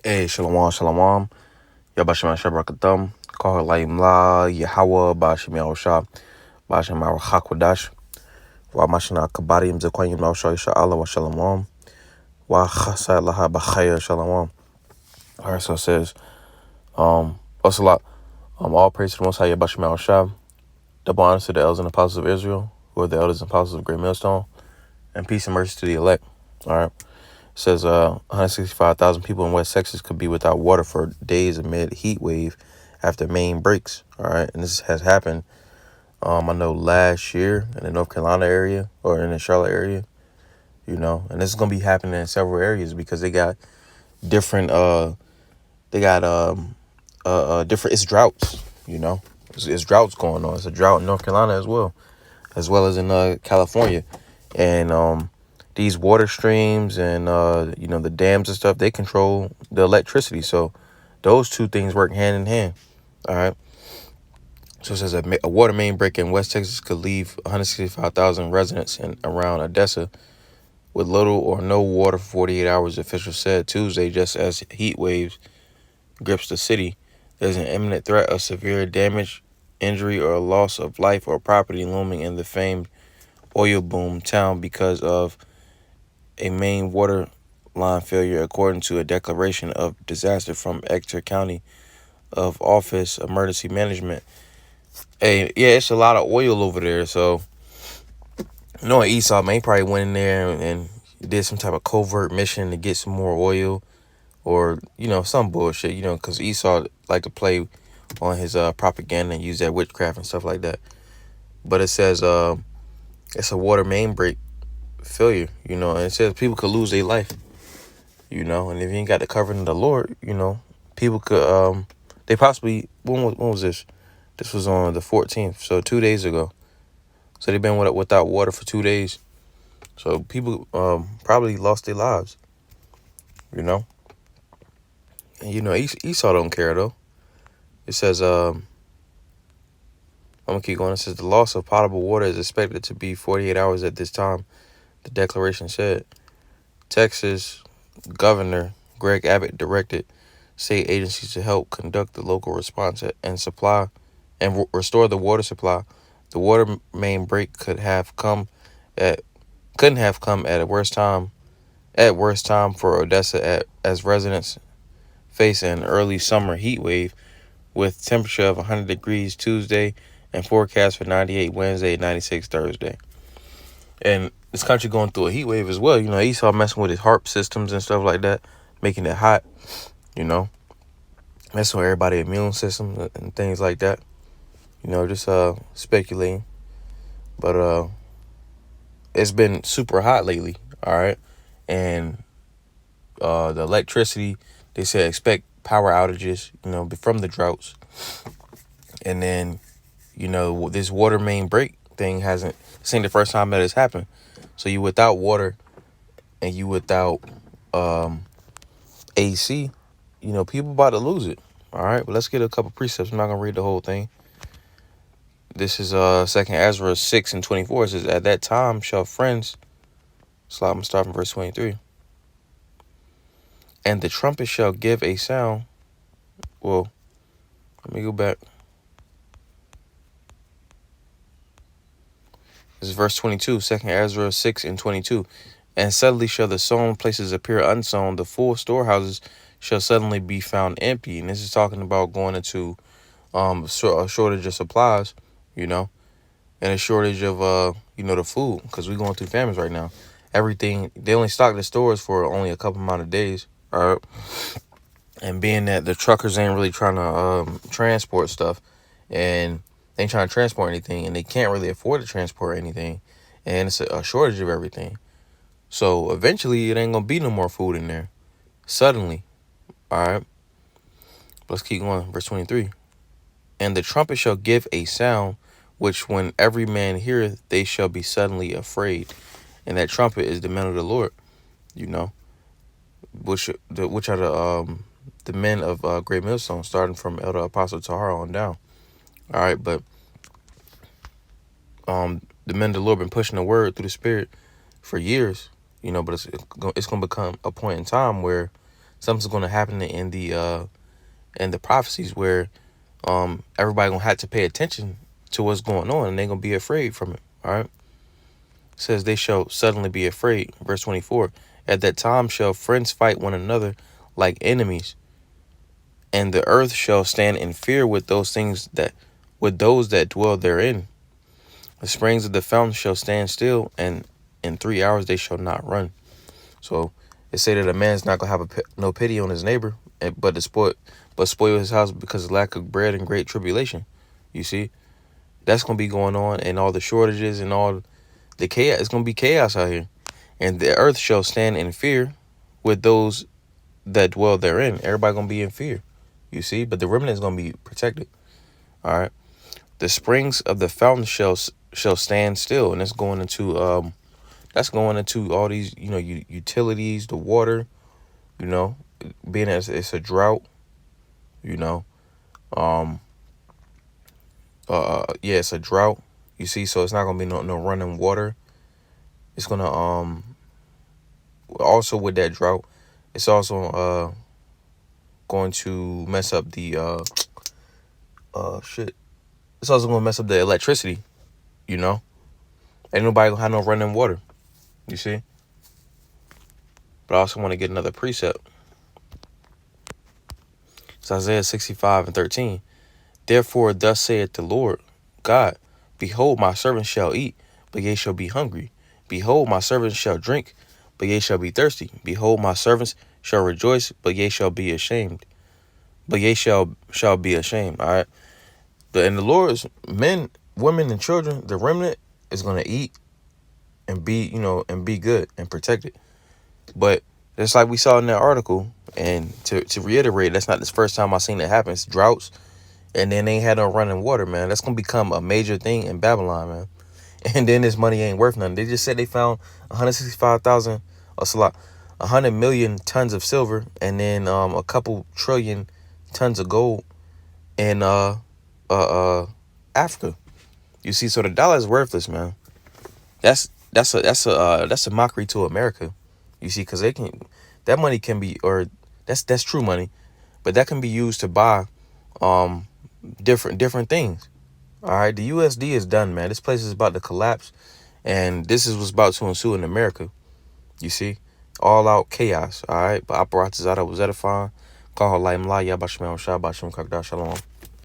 Hey, shalom, shalom. Yabashima Shabrakadam. Call her Laim La, Yahweh, Bashim Yahushua, Bashim Hakwadash, Wa Mashina Kabadim, Zequayim Lausha, Isha Allah, Wa Shalom, Wa Chasa Laha Bachaya, Shalom. All right, so it says, what's a lot? All praise to the Most High, Yabashim Yahushua. Double honor to the elders and apostles of Israel, who are the elders and apostles of Great Millstone, and peace and mercy to the elect. All right. It says 165,000 people in West Texas could be without water for days amid heat wave after Maine breaks. All right. And this has happened, I know, last year in the North Carolina area or in the Charlotte area, and this is going to be happening in several areas because they got different, different, it's droughts, it's droughts going on. It's a drought in North Carolina as well as in California. And, these water streams and, the dams and stuff, they control the electricity. So those two things work hand in hand. All right. So it says a water main break in West Texas could leave 165,000 residents in around Odessa with little or no water for 48 hours, officials said Tuesday, just as heat waves grips the city. There's an imminent threat of severe damage, injury, or loss of life or property looming in the famed oil boom town because of a main water line failure, according to a declaration of disaster from Ector County of Office Emergency Management. Hey, yeah, it's a lot of oil over there. So, Esau, man, he probably went in there and did some type of covert mission to get some more oil or, some bullshit, because Esau like to play on his propaganda and use that witchcraft and stuff like that. But it says it's a water main break failure, and it says people could lose their life, and if you ain't got the covering of the Lord, people could, they possibly, when was this? This was on the 14th, so 2 days ago. So they've been without water for 2 days. So people probably lost their lives, And, Esau don't care, though. It says, I'm going to keep going. It says the loss of potable water is expected to be 48 hours at this time, the declaration said. Texas Governor Greg Abbott directed state agencies to help conduct the local response and supply and restore the water supply. The water main break couldn't have come at a worse time for Odessa as residents face an early summer heat wave with temperature of 100 degrees Tuesday and forecast for 98 Wednesday and 96 Thursday. And this country going through a heat wave as well. Esau messing with his HARP systems and stuff like that, making it hot, messing with everybody's immune system and things like that. Just speculating. But it's been super hot lately, all right? And the electricity, they said expect power outages, from the droughts. And then, this water main break thing this ain't the first time that it's happened. So you without water and you without AC, people about to lose it. All right, but let's get a couple precepts. I'm not going to read the whole thing. This is 2nd Ezra 6:24. It says, at that time shall friends, so I'm going to start from verse 23. And the trumpet shall give a sound. Well, let me go back. This is verse 22, 2nd Ezra 6:22. And suddenly shall the sown places appear unsown. The full storehouses shall suddenly be found empty. And this is talking about going into a shortage of supplies, and a shortage of, the food, because we're going through famines right now. Everything, they only stock the stores for only a couple amount of days, all right? And being that the truckers ain't really trying to transport stuff, and they ain't trying to transport anything, and they can't really afford to transport anything, and it's a shortage of everything. So eventually, it ain't going to be no more food in there. Suddenly, all right? Let's keep going, verse 23. And the trumpet shall give a sound, which when every man heareth, they shall be suddenly afraid. And that trumpet is the men of the Lord, which are the men of Great Millstone, starting from Elder Apostle Tahar on down. All right, but the men of the Lord been pushing the word through the Spirit for years, but it's going to become a point in time where Something's going to happen in the prophecies where everybody gonna have to pay attention to what's going on, and they're gonna be afraid from it. All right. It says they shall suddenly be afraid. Verse 24. At that time shall friends fight one another like enemies, and the earth shall stand in fear with those that dwell therein. The springs of the fountain shall stand still, and in 3 hours they shall not run. So it say that a man's not gonna have no pity on his neighbor, but spoil his house because of lack of bread and great tribulation. You see, that's gonna be going on, and all the shortages and all the chaos. It's gonna be chaos out here, and the earth shall stand in fear with those that dwell therein. Everybody gonna be in fear. You see, but the remnant is gonna be protected. All right. The springs of the fountain shall stand still, and that's going into all these utilities, the water, being as it's a drought, you know, um, yeah, it's a drought. You see, so it's not gonna be no running water. It's gonna also with that drought, it's also going to mess up the shit. It's also gonna mess up the electricity. Ain't nobody gonna have no running water. You see. But I also want to get another precept. It's Isaiah 65:13. Therefore, thus saith the Lord God, behold, my servants shall eat, but ye shall be hungry. Behold, my servants shall drink, but ye shall be thirsty. Behold, my servants shall rejoice, but ye shall be ashamed. But ye shall be ashamed. All right. And the Lord's men, women, and children, the remnant is gonna eat and be good and protected. But just like we saw in that article, and to reiterate, that's not the first time I seen it happen. It's droughts, and then they ain't had no running water, man. That's gonna become a major thing in Babylon, man. And then this money ain't worth nothing. They just said they found 165,000, that's a lot, 100 million tons of silver, and then a couple trillion tons of gold in Africa. You see, so the dollar is worthless, man. That's a mockery to America. You see, because that money can be, or that's true money, but that can be used to buy different things. All right, the USD is done, man. This place is about to collapse, and this is what's about to ensue in America. You see, all out chaos. All right, but apparatus out was edifying. Call her Laim La Yabashim Shabashim Kakda Shalom.